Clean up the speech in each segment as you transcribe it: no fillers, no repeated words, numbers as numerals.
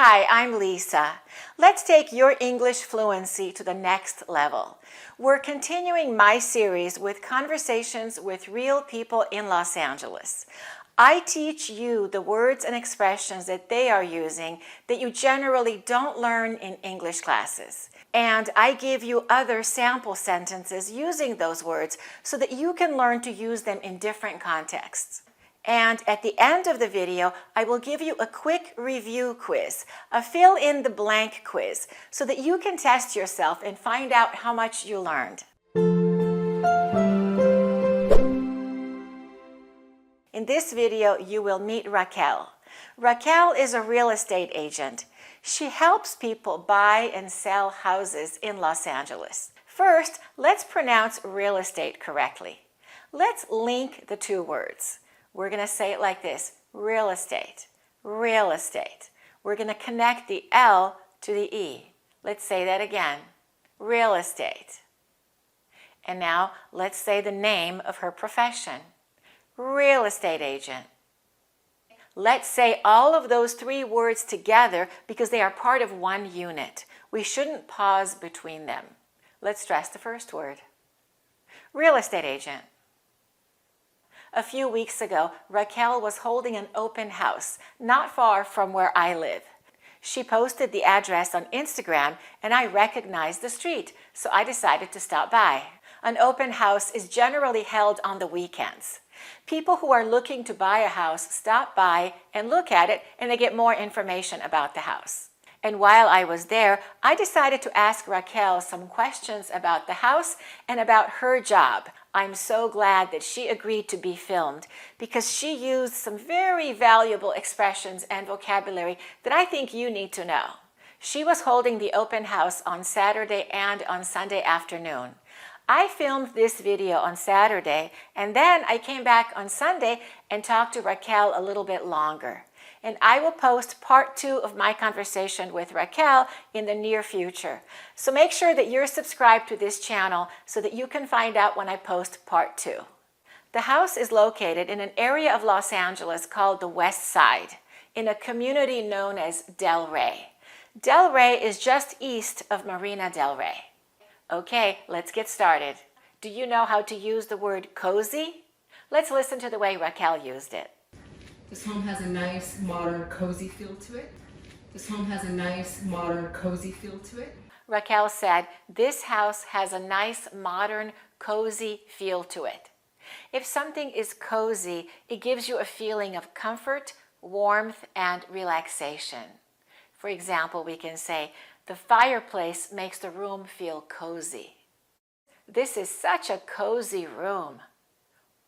Hi, I'm Lisa. Let's take your English fluency to the next level. We're continuing my series with conversations with real people in Los Angeles. I teach you the words and expressions that they are using that you generally don't learn in English classes. And I give you other sample sentences using those words so that you can learn to use them in different contexts. And at the end of the video, I will give you a quick review quiz, a fill-in-the-blank quiz, so that you can test yourself and find out how much you learned. In this video, you will meet Raquel. Raquel is a real estate agent. She helps people buy and sell houses in Los Angeles. First, let's pronounce real estate correctly. Let's link the two words. We're going to say it like this: real estate, real estate. We're going to connect the L to the E. Let's say that again: real estate. And now let's say the name of her profession: real estate agent. Let's say all of those three words together because they are part of one unit. We shouldn't pause between them. Let's stress the first word: real estate agent. A few weeks ago, Raquel was holding an open house not far from where I live. She posted the address on Instagram and I recognized the street, so I decided to stop by. An open house is generally held on the weekends. People who are looking to buy a house stop by and look at it, and they get more information about the house. And while I was there, I decided to ask Raquel some questions about the house and about her job. I'm so glad that she agreed to be filmed because she used some very valuable expressions and vocabulary that I think you need to know. She was holding the open house on Saturday and on Sunday afternoon. I filmed this video on Saturday, and then I came back on Sunday and talked to Raquel a little bit longer. And I will post part 2 of my conversation with Raquel in the near future. So make sure that you're subscribed to this channel so that you can find out when I post part 2. The house is located in an area of Los Angeles called the West Side, in a community known as Del Rey. Del Rey is just east of Marina Del Rey. Okay, let's get started. Do you know how to use the word cozy? Let's listen to the way Raquel used it. This home has a nice, modern, cozy feel to it. This home has a nice, modern, cozy feel to it. Raquel said, this house has a nice, modern, cozy feel to it. If something is cozy, it gives you a feeling of comfort, warmth, and relaxation. For example, we can say, the fireplace makes the room feel cozy. This is such a cozy room.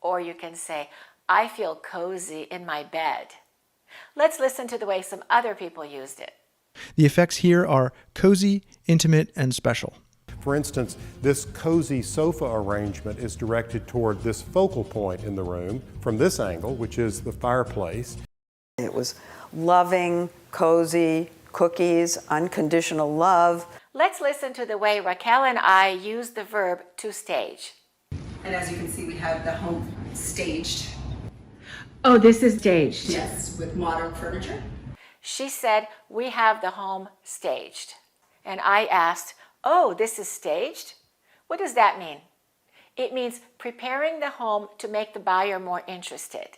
Or you can say, I feel cozy in my bed. Let's listen to the way some other people used it. The effects here are cozy, intimate, and special. For instance, this cozy sofa arrangement is directed toward this focal point in the room from this angle, which is the fireplace. It was loving, cozy, cookies, unconditional love. Let's listen to the way Raquel and I use the verb to stage. And as you can see, we have the home staged. Oh, this is staged. Yes, with modern furniture. She said, we have the home staged. And I asked, oh, this is staged? What does that mean? It means preparing the home to make the buyer more interested.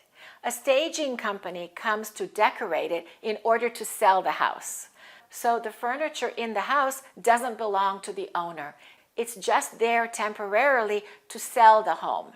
A staging company comes to decorate it in order to sell the house. So the furniture in the house doesn't belong to the owner. It's just there temporarily to sell the home.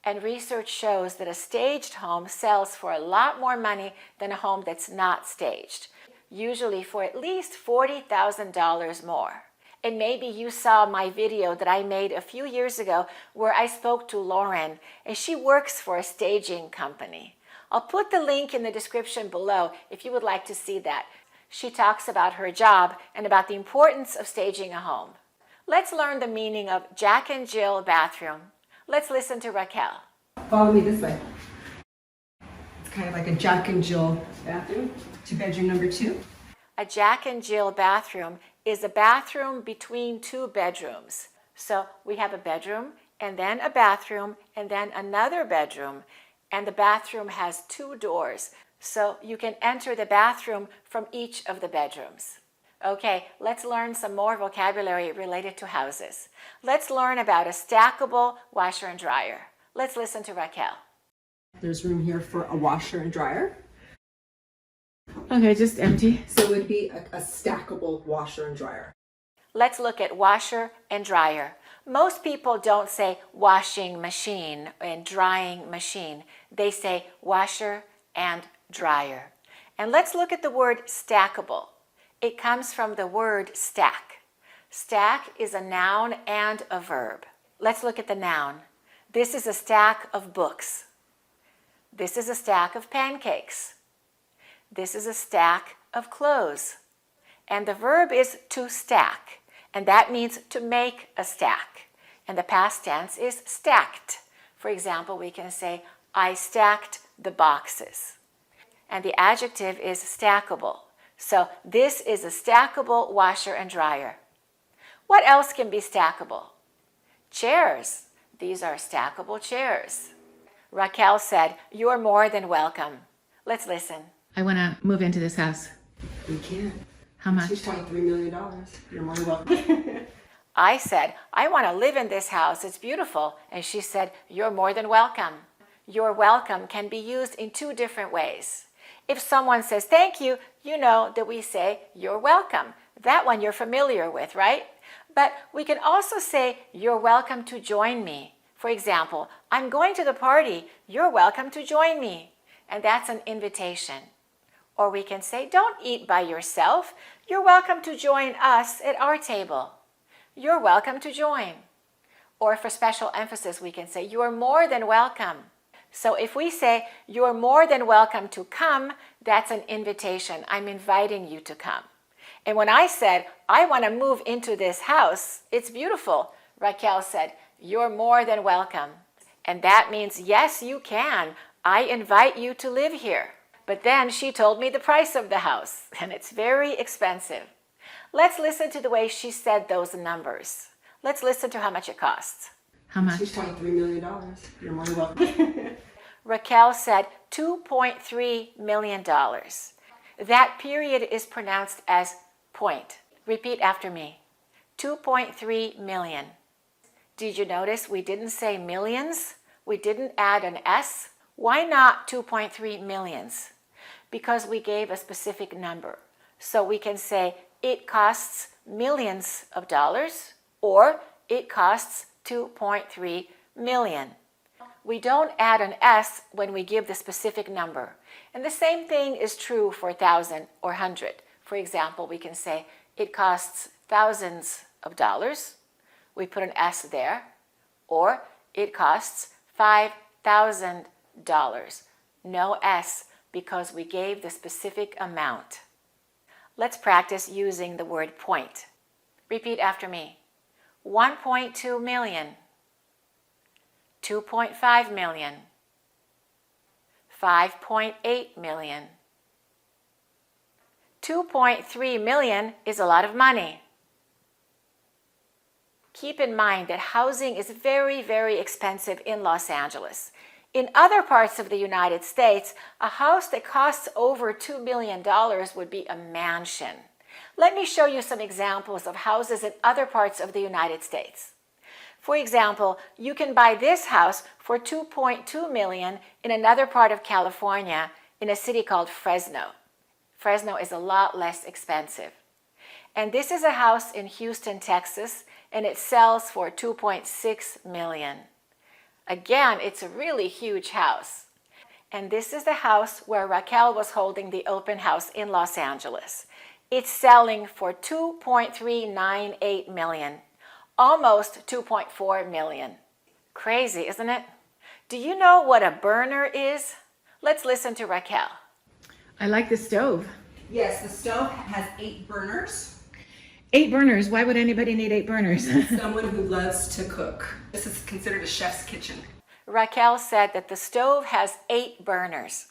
And research shows that a staged home sells for a lot more money than a home that's not staged, usually for at least $40,000 more. And maybe you saw my video that I made a few years ago where I spoke to Lauren, and she works for a staging company. I'll put the link in the description below if you would like to see that. She talks about her job and about the importance of staging a home. Let's learn the meaning of Jack and Jill bathroom. Let's listen to Raquel. Follow me this way. It's kind of like a Jack and Jill bathroom to bedroom number 2. A Jack and Jill bathroom is a bathroom between 2 bedrooms. So we have a bedroom, and then a bathroom, and then another bedroom. And the bathroom has 2 doors. So you can enter the bathroom from each of the bedrooms. Okay, let's learn some more vocabulary related to houses. Let's learn about a stackable washer and dryer. Let's listen to Raquel. There's room here for a washer and dryer. Okay, just empty. So it would be a stackable washer and dryer. Let's look at washer and dryer. Most people don't say washing machine and drying machine. They say washer and dryer. And let's look at the word stackable. It comes from the word stack. Stack is a noun and a verb. Let's look at the noun. This is a stack of books. This is a stack of pancakes. This is a stack of clothes. And the verb is to stack, and that means to make a stack. And the past tense is stacked. For example, we can say, I stacked the boxes. And the adjective is stackable. So this is a stackable washer and dryer. What else can be stackable? Chairs. These are stackable chairs. Raquel said, you're more than welcome. Let's listen. I want to move into this house. We can. How much? $2.3 million. You're more than welcome. I said, I want to live in this house. It's beautiful. And she said, you're more than welcome. You're welcome can be used in two different ways. If someone says thank you, you know that we say you're welcome. That one you're familiar with, right? But we can also say you're welcome to join me. For example, I'm going to the party. You're welcome to join me. And that's an invitation. Or we can say, don't eat by yourself. You're welcome to join us at our table. You're welcome to join. Or for special emphasis, we can say, you're more than welcome. So if we say, you're more than welcome to come, that's an invitation. I'm inviting you to come. And when I said, I want to move into this house, it's beautiful, Raquel said, you're more than welcome. And that means, yes, you can. I invite you to live here. But then she told me the price of the house, and it's very expensive. Let's listen to the way she said those numbers. Let's listen to how much it costs. How much? $2.3 million. You're more than welcome. Raquel said $2.3 million. That period is pronounced as point. Repeat after me. 2.3 million. Did you notice we didn't say millions? We didn't add an S. Why not 2.3 millions? Because we gave a specific number. So we can say it costs millions of dollars, or it costs 2.3 million. We don't add an S when we give the specific number. And the same thing is true for 1,000 or 100. For example, we can say it costs thousands of dollars. We put an S there. Or it costs $5,000. No S because we gave the specific amount. Let's practice using the word point. Repeat after me. 1.2 million. 2.5 million. 5.8 million. 2.3 million is a lot of money. Keep in mind that housing is very, very expensive in Los Angeles. In other parts of the United States, a house that costs over $2 million would be a mansion. Let me show you some examples of houses in other parts of the United States. For example, you can buy this house for $2.2 million in another part of California in a city called Fresno. Fresno is a lot less expensive. And this is a house in Houston, Texas, and it sells for $2.6 million. Again, it's a really huge house. And this is the house where Raquel was holding the open house in Los Angeles. It's selling for $2.398 million, almost $2.4 million. Crazy, isn't it? Do you know what a burner is? Let's listen to Raquel. I like the stove. Yes, the stove has 8 burners. 8 burners. Why would anybody need 8 burners? Someone who loves to cook. This is considered a chef's kitchen. Raquel said that the stove has 8 burners,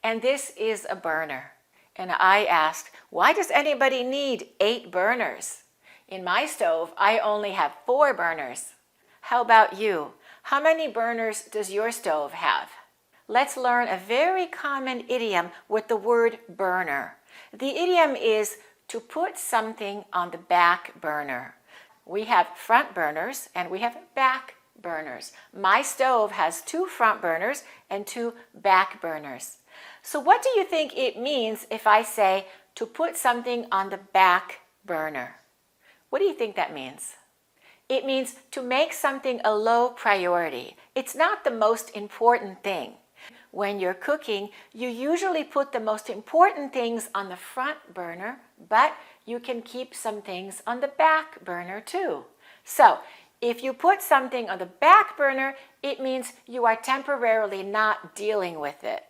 and this is a burner. And I asked, why does anybody need 8 burners? In my stove, I only have 4 burners. How about you? How many burners does your stove have? let's learn a very common idiom with the word burner. The idiom is to put something on the back burner. We have front burners and we have back burners. My stove has 2 front burners and 2 back burners. So what do you think it means if I say to put something on the back burner? What do you think that means? It means to make something a low priority. It's not the most important thing. When you're cooking, you usually put the most important things on the front burner, but you can keep some things on the back burner too. So, if you put something on the back burner, it means you are temporarily not dealing with it,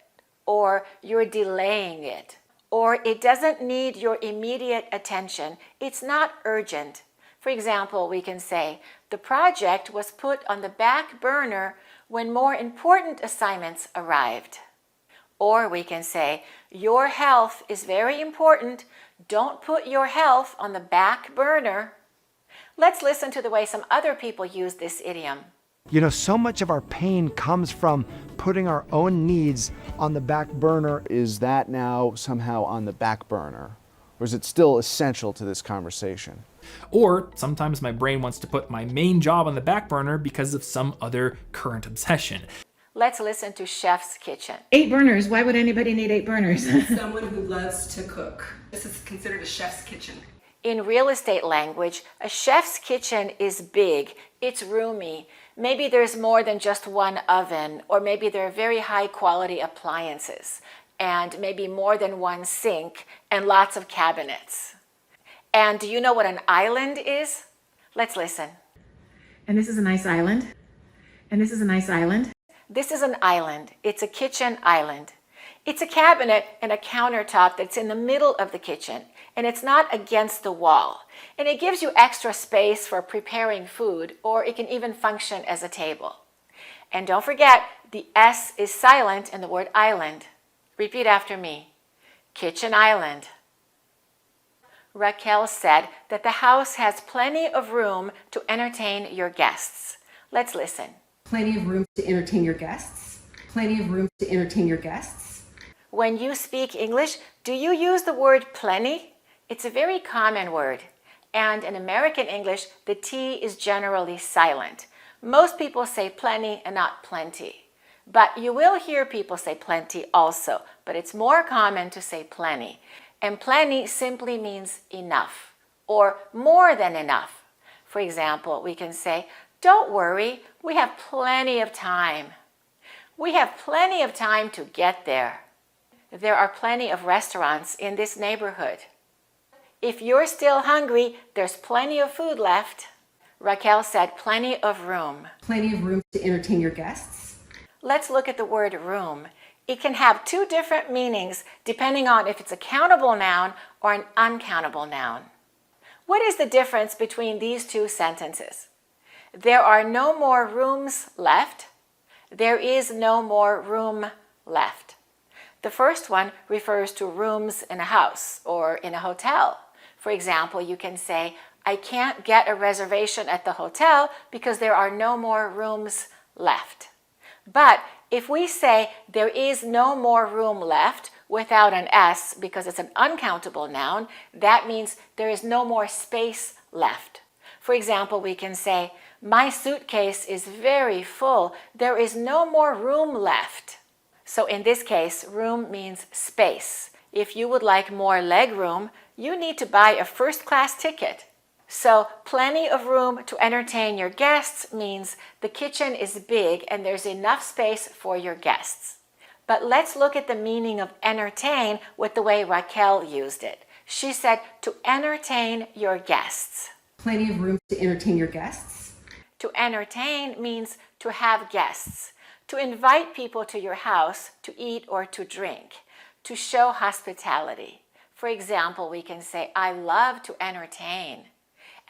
or you're delaying it, or it doesn't need your immediate attention. It's not urgent. For example, we can say, the project was put on the back burner when more important assignments arrived. Or we can say, your health is very important. Don't put your health on the back burner. Let's listen to the way some other people use this idiom. You know, so much of our pain comes from putting our own needs on the back burner. Is that now somehow on the back burner? Or is it still essential to this conversation? Or sometimes my brain wants to put my main job on the back burner because of some other current obsession. Let's listen to Chef's Kitchen. 8 burners. Why would anybody need 8 burners? Someone who loves to cook. This is considered a chef's kitchen. In real estate language, a chef's kitchen is big, it's roomy. Maybe there's more than just one oven, or maybe there are very high quality appliances, and maybe more than one sink, and lots of cabinets. And do you know what an island is? Let's listen. And this is a nice island. And this is a nice island. This is an island. It's a kitchen island. It's a cabinet and a countertop that's in the middle of the kitchen, and it's not against the wall. And it gives you extra space for preparing food, or it can even function as a table. And don't forget, the S is silent in the word island. Repeat after me. Kitchen island. Raquel said that the house has plenty of room to entertain your guests. Let's listen. Plenty of room to entertain your guests. Plenty of room to entertain your guests. When you speak English, do you use the word plenty? It's a very common word. And in American English, the T is generally silent. Most people say plenty and not plenty. But you will hear people say plenty also, but it's more common to say plenty. And plenty simply means enough, or more than enough. For example, we can say, don't worry, we have plenty of time. We have plenty of time to get there. There are plenty of restaurants in this neighborhood. If you're still hungry, there's plenty of food left. Raquel said plenty of room. Plenty of room to entertain your guests. Let's look at the word room. It can have 2 different meanings depending on if it's a countable noun or an uncountable noun. What is the difference between these 2 sentences? There are no more rooms left. There is no more room left. The first one refers to rooms in a house or in a hotel. For example, you can say, I can't get a reservation at the hotel because there are no more rooms left. But if we say there is no more room left without an S because it's an uncountable noun, that means there is no more space left. For example, we can say, my suitcase is very full. There is no more room left. So in this case, room means space. If you would like more leg room, you need to buy a first-class ticket. So plenty of room to entertain your guests means the kitchen is big and there's enough space for your guests. But let's look at the meaning of entertain with the way Raquel used it. She said to entertain your guests. Plenty of room to entertain your guests. To entertain means to have guests. To invite people to your house to eat or to drink, to show hospitality. For example, we can say, I love to entertain.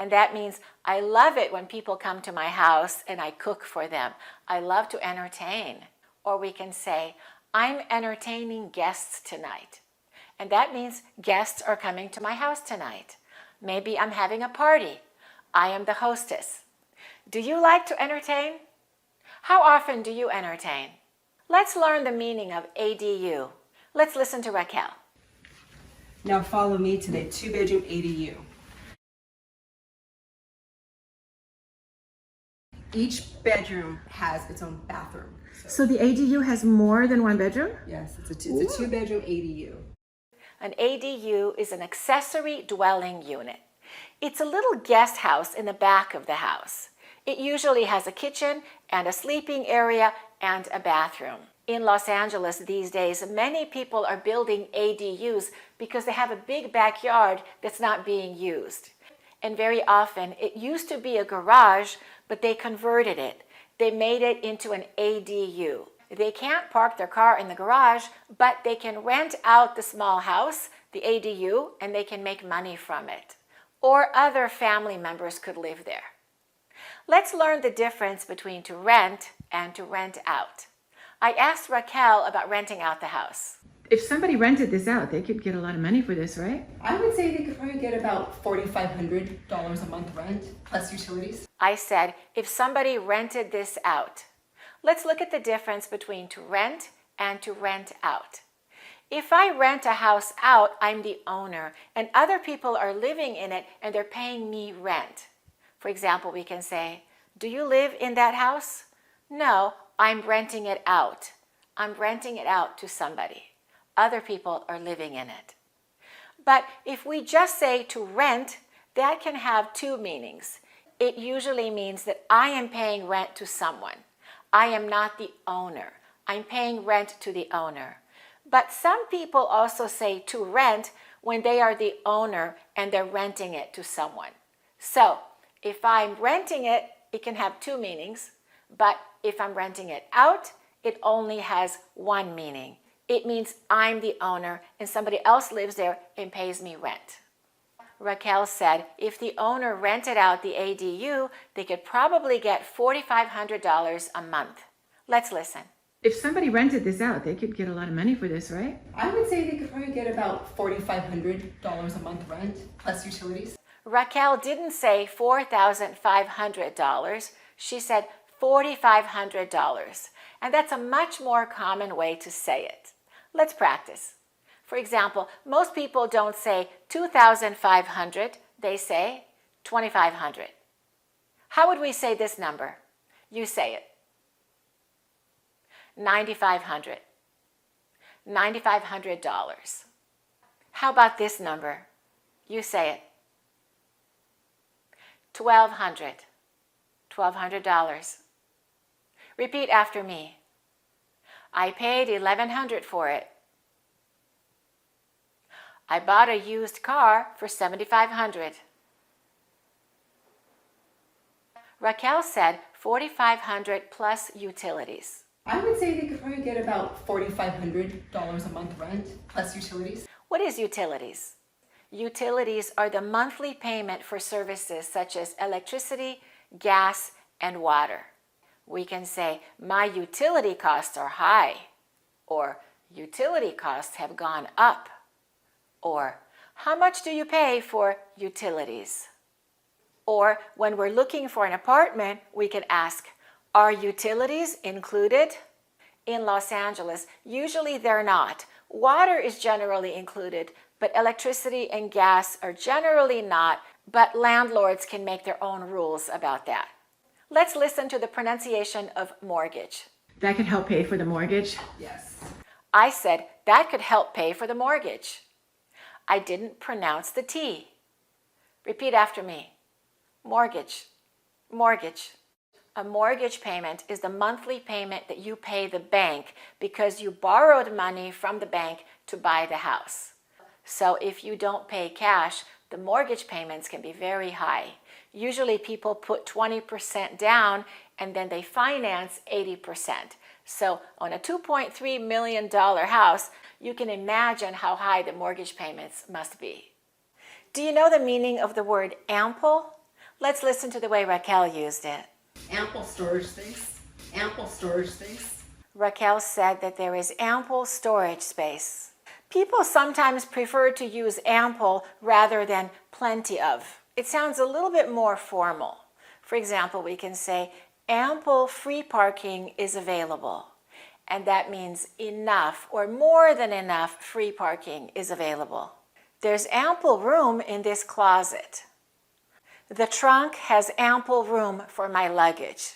And that means I love it when people come to my house and I cook for them. I love to entertain. Or we can say, I'm entertaining guests tonight. And that means guests are coming to my house tonight. Maybe I'm having a party. I am the hostess. Do you like to entertain? How often do you entertain? Let's learn the meaning of ADU. Let's listen to Raquel. Now follow me to the 2-bedroom ADU. Each bedroom has its own bathroom. So the ADU has more than one bedroom? Yes, it's a 2-bedroom ADU. An ADU is an accessory dwelling unit. It's a little guest house in the back of the house. It usually has a kitchen and a sleeping area and a bathroom. In Los Angeles these days, many people are building ADUs because they have a big backyard that's not being used. And very often, it used to be a garage, but they converted it. They made it into an ADU. They can't park their car in the garage, but they can rent out the small house, the ADU, and they can make money from it. Or other family members could live there. Let's learn the difference between to rent and to rent out. I asked Raquel about renting out the house. If somebody rented this out, they could get a lot of money for this, right? I would say they could probably get about $4,500 a month rent, plus utilities. I said, if somebody rented this out. Let's look at the difference between to rent and to rent out. If I rent a house out, I'm the owner, and other people are living in it and they're paying me rent. For example, we can say, do you live in that house? No, I'm renting it out. I'm renting it out to somebody. Other people are living in it. But if we just say to rent, that can have two meanings. It usually means that I am paying rent to someone. I am not the owner. I'm paying rent to the owner. But some people also say to rent when they are the owner and they're renting it to someone. So if I'm renting it, it can have two meanings. But if I'm renting it out, it only has one meaning. It means I'm the owner and somebody else lives there and pays me rent. Raquel said if the owner rented out the ADU, they could probably get $4,500 a month. Let's listen. If somebody rented this out, they could get a lot of money for this, right? I would say they could probably get about $4,500 a month rent, plus utilities. Raquel didn't say $4,500. She said $4,500. And that's a much more common way to say it. Let's practice. For example, most people don't say 2,500, they say 2,500. How would we say this number? You say it. 9,500. $9,500. How about this number? You say it. 1,200. $1,200. Repeat after me. I paid $1,100 for it. I bought a used car for $7,500. Raquel said $4,500 plus utilities. I would say they could probably get about $4,500 a month rent, plus utilities. What is utilities? Utilities are the monthly payment for services such as electricity, gas, and water. We can say, my utility costs are high, or utility costs have gone up, or how much do you pay for utilities? Or when we're looking for an apartment, we can ask, are utilities included? In Los Angeles, usually they're not. Water is generally included, but electricity and gas are generally not, but landlords can make their own rules about that. Let's listen to the pronunciation of mortgage. That could help pay for the mortgage. Yes. I said that could help pay for the mortgage. I didn't pronounce the T. Repeat after me. Mortgage. Mortgage. A mortgage payment is the monthly payment that you pay the bank because you borrowed money from the bank to buy the house. So if you don't pay cash, the mortgage payments can be very high. Usually people put 20% down and then they finance 80%. So on a $2.3 million house, you can imagine how high the mortgage payments must be. Do you know the meaning of the word ample? Let's listen to the way Raquel used it. Ample storage space. Ample storage space. Raquel said that there is ample storage space. People sometimes prefer to use ample rather than plenty of. It sounds a little bit more formal. For example, we can say ample free parking is available. and that means enough or more than enough free parking is available. There's ample room in this closet. The trunk has ample room for my luggage.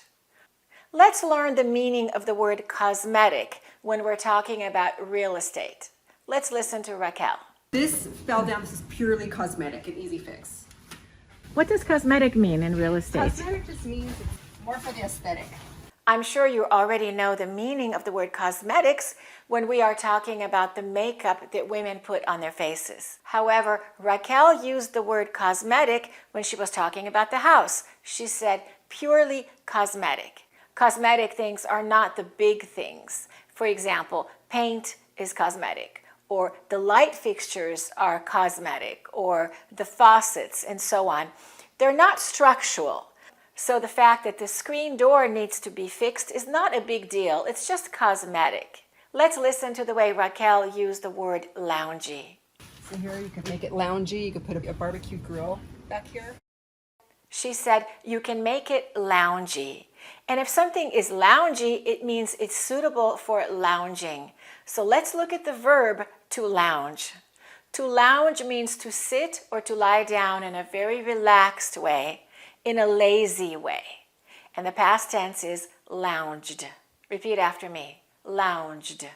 Let's learn the meaning of the word cosmetic when we're talking about real estate. Let's listen to Raquel. This fell down. This is purely cosmetic, an easy fix. What does cosmetic mean in real estate? Cosmetic just means it's more for the aesthetic. I'm sure you already know the meaning of the word cosmetics when we are talking about the makeup that women put on their faces. However, Raquel used the word cosmetic when she was talking about the house. She said purely cosmetic. Cosmetic things are not the big things. For example, paint is cosmetic, or the light fixtures are cosmetic, or the faucets and so on. They're not structural. So the fact that the screen door needs to be fixed is not a big deal. It's just cosmetic. Let's listen to the way Raquel used the word loungy. So here you could make it loungy. You could put a barbecue grill back here. She said you can make it loungy. And if something is loungy, it means it's suitable for lounging. So let's look at the verb to lounge. To lounge means to sit or to lie down in a very relaxed way, in a lazy way. And the past tense is lounged. Repeat after me, lounged.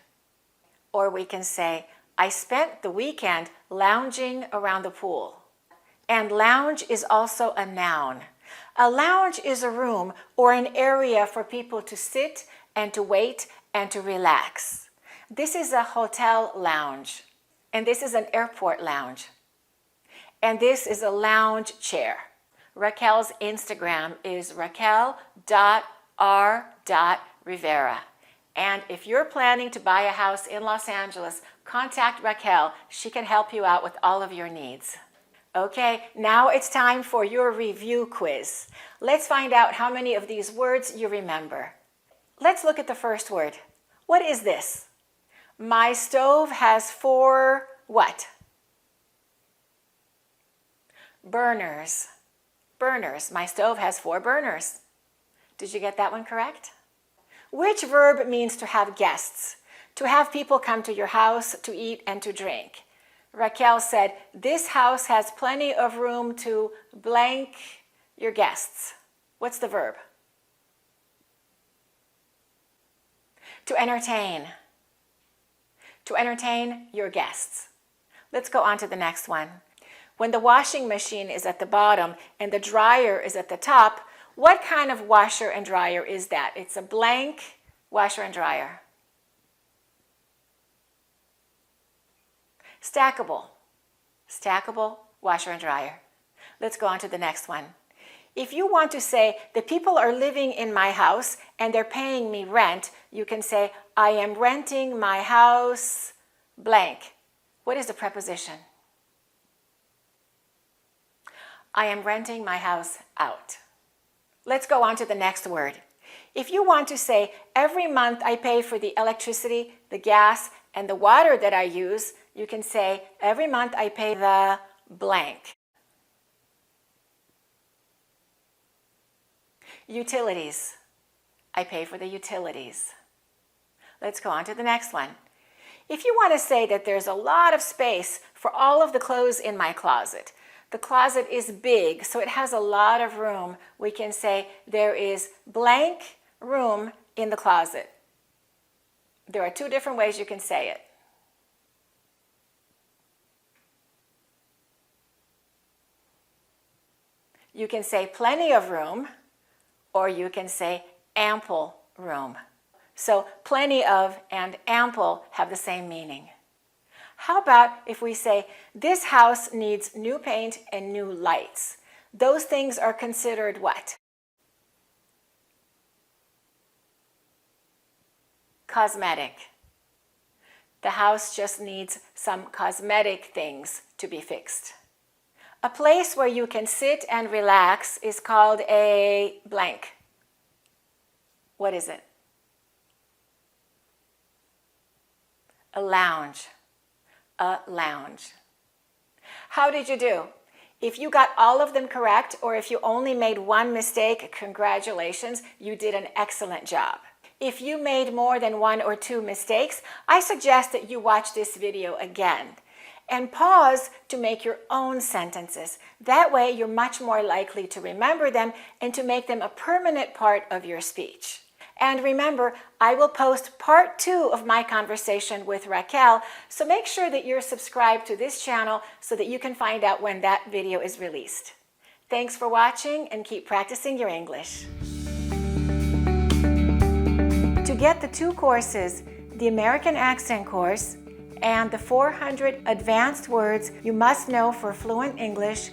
Or we can say, I spent the weekend lounging around the pool. And lounge is also a noun. A lounge is a room or an area for people to sit and to wait and to relax. This is a hotel lounge, and this is an airport lounge, and this is a lounge chair. Raquel's Instagram is raquel.r.rivera. And if you're planning to buy a house in Los Angeles, contact Raquel. She can help you out with all of your needs. Okay, now it's time for your review quiz. Let's find out how many of these words you remember. Let's look at the first word. What is this? My stove has 4 what? Burners. Burners. My stove has 4 burners. Did you get that one correct? Which verb means to have guests? To have people come to your house to eat and to drink. Raquel said, this house has plenty of room to blank your guests. What's the verb? To entertain. To entertain your guests. Let's go on to the next one. When the washing machine is at the bottom and the dryer is at the top, what kind of washer and dryer is that? It's a blank washer and dryer. Stackable. Stackable washer and dryer. Let's go on to the next one. If you want to say, the people are living in my house and they're paying me rent, you can say, I am renting my house blank. What is the preposition? I am renting my house out. Let's go on to the next word. If you want to say, every month I pay for the electricity, the gas, and the water that I use, you can say, every month I pay the blank. Utilities. I pay for the utilities. Let's go on to the next one. If you want to say that there's a lot of space for all of the clothes in my closet, the closet is big, so it has a lot of room, we can say there is blank room in the closet. There are 2 different ways you can say it. You can say plenty of room, or you can say ample room. So plenty of and ample have the same meaning. How about if we say, this house needs new paint and new lights? Those things are considered what? Cosmetic. The house just needs some cosmetic things to be fixed. A place where you can sit and relax is called a blank. What is it? A lounge. A lounge. How did you do? If you got all of them correct, or if you only made one mistake, congratulations, you did an excellent job. If you made more than 1 or 2 mistakes, I suggest that you watch this video again and pause to make your own sentences. That way, you're much more likely to remember them and to make them a permanent part of your speech. And remember, I will post part 2 of my conversation with Raquel, so make sure that you're subscribed to this channel so that you can find out when that video is released. Thanks for watching and keep practicing your English. To get the 2 courses, the American Accent course and the 400 advanced words you must know for fluent English,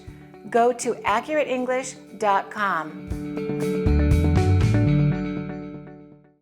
go to accurateenglish.com.